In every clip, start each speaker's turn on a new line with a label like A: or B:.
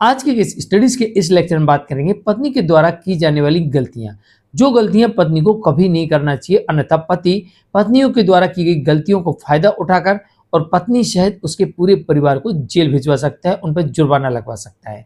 A: आज के स्टडीज के इस लेक्चर में बात करेंगे पत्नी के द्वारा की जाने वाली गलतियां, जो गलतियां पत्नी को कभी नहीं करना चाहिए, अन्यथा पति पत्नियों के द्वारा की गई गलतियों को फायदा उठाकर और पत्नी सहित उसके पूरे परिवार को जेल भिजवा सकता है, उन पर जुर्माना लगवा सकता है।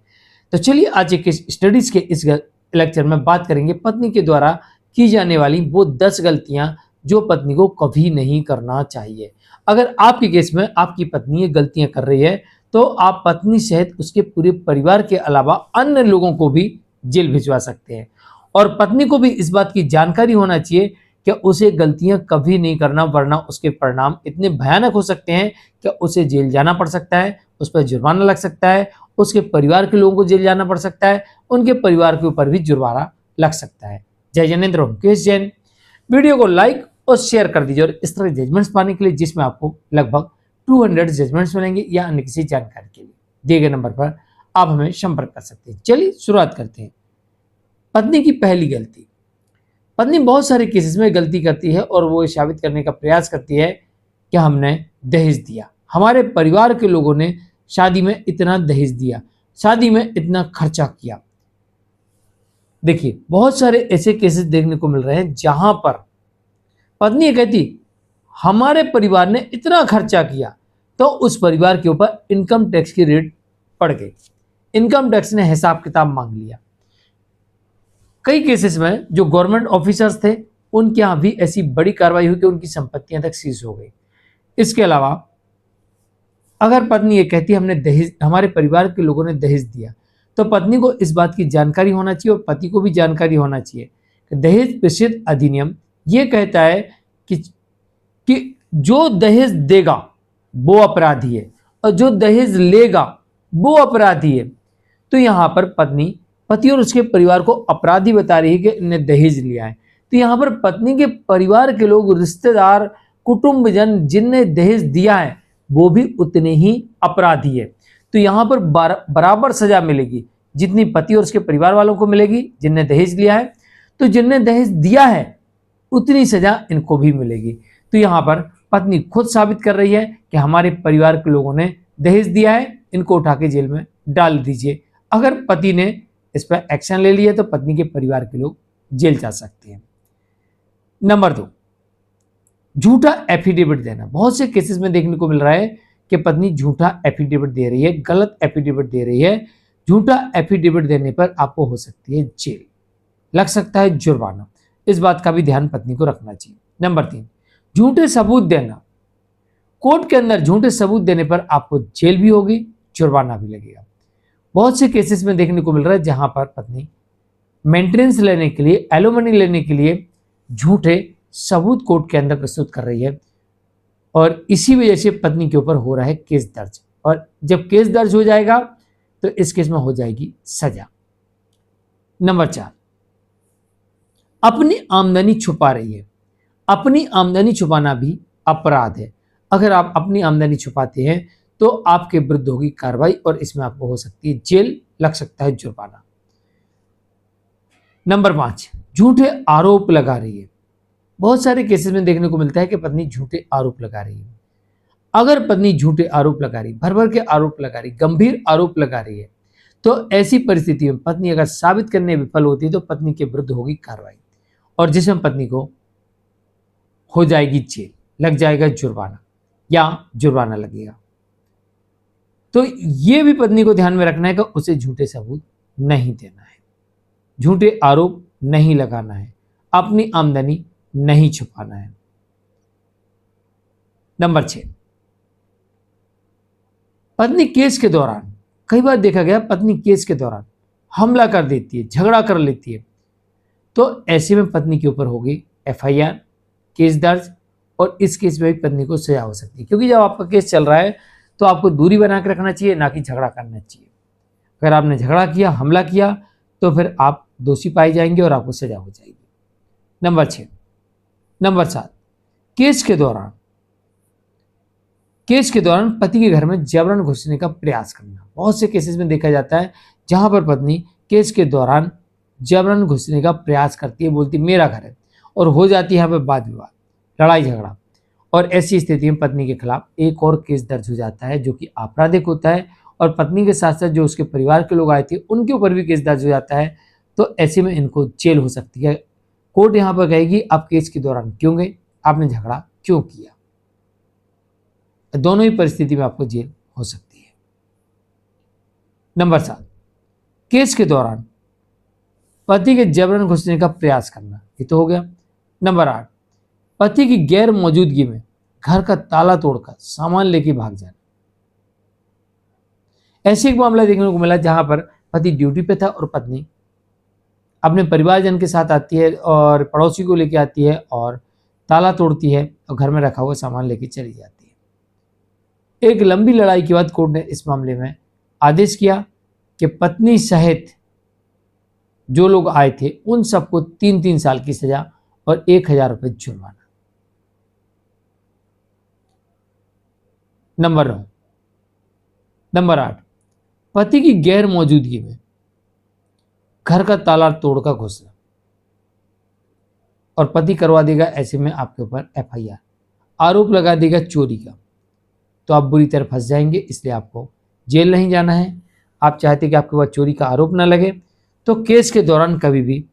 A: तो चलिए आज के स्टडीज के इस लेक्चर में बात करेंगे पत्नी के द्वारा की जाने वाली वो 10 गलतियां जो पत्नी को कभी नहीं करना चाहिए। अगर आपके केस में आपकी पत्नी ये गलतियां कर रही है तो आप पत्नी सहित उसके पूरे परिवार के अलावा अन्य लोगों को भी जेल भिजवा सकते हैं। और पत्नी को भी इस बात की जानकारी होना चाहिए कि उसे गलतियां कभी नहीं करना, वरना उसके परिणाम इतने भयानक हो सकते हैं कि उसे जेल जाना पड़ सकता है, उस पर जुर्माना लग सकता है, उसके परिवार के लोगों को जेल जाना पड़ सकता है, उनके परिवार के ऊपर भी जुर्माना लग सकता है। जय जनेन्द्र, ओम केश जैन। वीडियो को लाइक और शेयर कर दीजिए और इस तरह जजमेंट्स पाने के लिए जिसमें आपको लगभग 200 जजमेंट्स मिलेंगे या अन्य किसी जानकारी के लिए दिए गए नंबर पर आप हमें संपर्क कर सकते हैं। चलिए शुरुआत करते हैं। पत्नी की पहली गलती। पत्नी बहुत सारे केसेस में गलती करती है और वो साबित करने का प्रयास करती है कि हमने दहेज दिया, हमारे परिवार के लोगों ने शादी में इतना दहेज दिया, शादी में इतना खर्चा किया। देखिए बहुत सारे ऐसे केसेस देखने को मिल रहे हैं जहां पर पत्नी कहती हमारे परिवार ने इतना खर्चा किया, तो उस परिवार के ऊपर इनकम टैक्स की रेट पड़ गई, इनकम टैक्स ने हिसाब किताब मांग लिया। कई केसेस में जो गवर्नमेंट ऑफिसर्स थे उनके यहां भी ऐसी बड़ी कार्रवाई हुई कि उनकी संपत्तियां तक सीज हो गई। इसके अलावा अगर पत्नी ये कहती हमने दहेज, हमारे परिवार के लोगों ने दहेज दिया, तो पत्नी को इस बात की जानकारी होना चाहिए और पति को भी जानकारी होना चाहिए कि दहेज प्रतिषेध अधिनियम ये कहता है कि जो दहेज देगा वो अपराधी है और जो दहेज लेगा वो अपराधी है। तो यहां पर पत्नी पति और उसके परिवार को अपराधी बता रही है कि इन्होंने दहेज लिया है। तो यहां पर पत्नी के परिवार के लोग, रिश्तेदार, कुटुंबजन जिनने दहेज दिया है वो भी उतने ही अपराधी है। तो यहां पर बराबर सजा मिलेगी जितनी पति और उसके परिवार वालों को मिलेगी जिनने दहेज लिया है, तो जिनने दहेज दिया है उतनी सजा इनको भी मिलेगी। तो यहां पर पत्नी खुद साबित कर रही है कि हमारे परिवार के लोगों ने दहेज दिया है, इनको उठा के जेल में डाल दीजिए। अगर पति ने इस पर एक्शन ले लिया तो पत्नी के परिवार के लोग जेल जा सकते हैं। नंबर 2, झूठा एफिडेविट देना। बहुत से केसेस में देखने को मिल रहा है कि पत्नी झूठा एफिडेविट दे रही है, गलत एफिडेविट दे रही है। झूठा एफिडेविट देने पर आपको हो सकती है जेल, लग सकता है जुर्माना। इस बात का भी ध्यान पत्नी को रखना चाहिए। नंबर 3, झूठे सबूत देना। कोर्ट के अंदर झूठे सबूत देने पर आपको जेल भी होगी, जुर्माना भी लगेगा। बहुत से केसेस में देखने को मिल रहा है जहां पर पत्नी मेंटेनेंस लेने के लिए, एलोमनी लेने के लिए झूठे सबूत कोर्ट के अंदर प्रस्तुत कर रही है और इसी वजह से पत्नी के ऊपर हो रहा है केस दर्ज। और जब केस दर्ज हो जाएगा तो इस केस में हो जाएगी सजा। नंबर 4, अपनी आमदनी छुपा रही है। अपनी आमदनी छुपाना भी अपराध है। अगर आप अपनी आमदनी छुपाते हैं तो आपके विरुद्ध होगी कार्रवाई और इसमें आपको हो सकती है जेल, लग सकता है जुर्माना। नंबर 5, झूठे आरोप लगा रही है। बहुत सारे केसेस में देखने को मिलता है कि पत्नी झूठे आरोप लगा रही है। अगर पत्नी झूठे आरोप लगा रही, भर भर के आरोप लगा रही, गंभीर आरोप लगा रही है, तो ऐसी परिस्थिति में पत्नी अगर साबित करने में विफल होती है तो पत्नी के विरुद्ध होगी कार्रवाई और जिसमें पत्नी को हो जाएगी जेल, लग जाएगा जुर्माना या जुर्माना लगेगा। तो यह भी पत्नी को ध्यान में रखना है कि उसे झूठे सबूत नहीं देना है, झूठे आरोप नहीं लगाना है, अपनी आमदनी नहीं छुपाना है। नंबर 6, पत्नी केस के दौरान, कई बार देखा गया पत्नी केस के दौरान हमला कर देती है, झगड़ा कर लेती है, तो ऐसे में पत्नी के ऊपर होगी एफआईआर, केस दर्ज और इस केस में भी पत्नी को सजा हो सकती है। क्योंकि जब आपका केस चल रहा है तो आपको दूरी बना के रखना चाहिए, ना कि झगड़ा करना चाहिए। अगर आपने झगड़ा किया, हमला किया, तो फिर आप दोषी पाए जाएंगे और आपको सजा हो जाएगी। नंबर 6, नंबर 7, केस के दौरान पति के घर में जबरन घुसने का प्रयास करना। बहुत से केसेस में देखा जाता है जहां पर पत्नी केस के दौरान जबरन घुसने का प्रयास करती है, बोलती मेरा घर है, और हो जाती है यहाँ पर वाद विवाद, लड़ाई झगड़ा, और ऐसी स्थिति में पत्नी के खिलाफ एक और केस दर्ज हो जाता है जो कि आपराधिक होता है और पत्नी के साथ साथ जो उसके परिवार के लोग आए थे उनके ऊपर भी केस दर्ज हो जाता है, तो ऐसे में इनको जेल हो सकती है। कोर्ट यहाँ पर कहेगी आप केस के दौरान क्यों गए, आपने झगड़ा क्यों किया। दोनों ही परिस्थिति में आपको जेल हो सकती है। नंबर 7, केस के दौरान पति के जबरन घुसने का प्रयास करना, ये तो हो गया। नंबर 8, पति की गैर मौजूदगी में घर का ताला तोड़कर सामान लेके भाग जाना। ऐसे एक मामला देखने को मिला जहां पर पति ड्यूटी पे था और पत्नी अपने परिवारजन के साथ आती है और पड़ोसी को लेके आती है और ताला तोड़ती है और घर में रखा हुआ सामान लेके चली जाती है। एक लंबी लड़ाई के बाद कोर्ट ने इस मामले में आदेश किया कि पत्नी सहित जो लोग आए थे उन सबको 3-3 साल की सजा और 1,000 रुपये जुर्माना। नंबर 8, पति की गैर मौजूदगी में घर का ताला तोड़कर घुसना और पति करवा देगा ऐसे में आपके ऊपर FIR, आरोप लगा देगा चोरी का, तो आप बुरी तरह फंस जाएंगे। इसलिए आपको जेल नहीं जाना है। आप चाहते कि आपके ऊपर चोरी का आरोप ना लगे, तो केस के दौरान कभी भी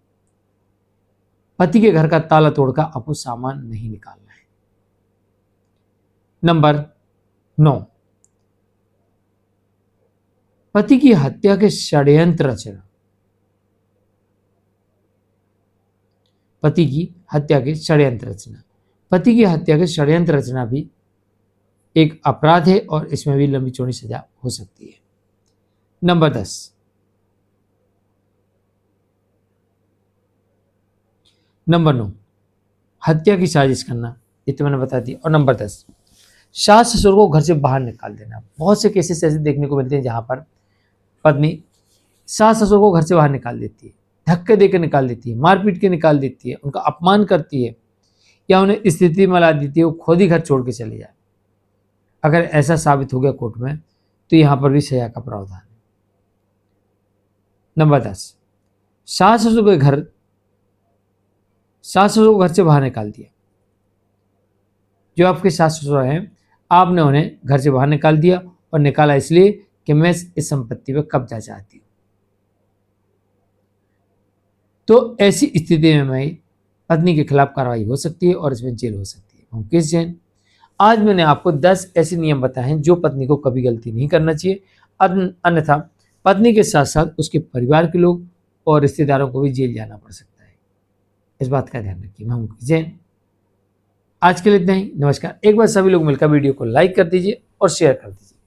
A: पति के घर का ताला तोड़कर आपको सामान नहीं निकालना है। नंबर 9, पति की हत्या के षड्यंत्र रचना। पति की हत्या के षड्यंत्र रचना, पति की हत्या के षड्यंत्र रचना भी एक अपराध है और इसमें भी लंबी चौड़ी सजा हो सकती है। नंबर 10, नंबर 9, हत्या की साजिश करना, ये तो मैंने बता दिया। और नंबर 10, सास ससुर को घर से बाहर निकाल देना। बहुत से केसेस ऐसे देखने को मिलते हैं जहां पर पत्नी सास ससुर को घर से बाहर निकाल देती है, धक्के देकर निकाल देती है, मारपीट के निकाल देती है, उनका अपमान करती है या उन्हें स्थिति में ला देती है वो खुद ही घर छोड़ के चले जाए। अगर ऐसा साबित हो गया कोर्ट में तो यहां पर भी सजा का प्रावधान है। नंबर 10, सास ससुर को घर से बाहर निकाल दिया। जो आपके सास ससुर हैं, आपने उन्हें घर से बाहर निकाल दिया और निकाला इसलिए कि मैं इस संपत्ति पर कब्जा चाहती हूं। तो ऐसी स्थिति में पत्नी के खिलाफ कार्रवाई हो सकती है और इसमें जेल हो सकती है। मुकेश जैन, आज मैंने आपको 10 ऐसे नियम बताए हैं जो पत्नी को कभी गलती नहीं करना चाहिए, अन्यथा पत्नी के साथ साथ उसके परिवार के लोग और रिश्तेदारों को भी जेल जाना पड़ सकता है। इस बात का ध्यान रखिए। मैं मुकेश जैन, आज के लिए इतना ही। नमस्कार। एक बार सभी लोग मिलकर वीडियो को लाइक कर दीजिए और शेयर कर दीजिए।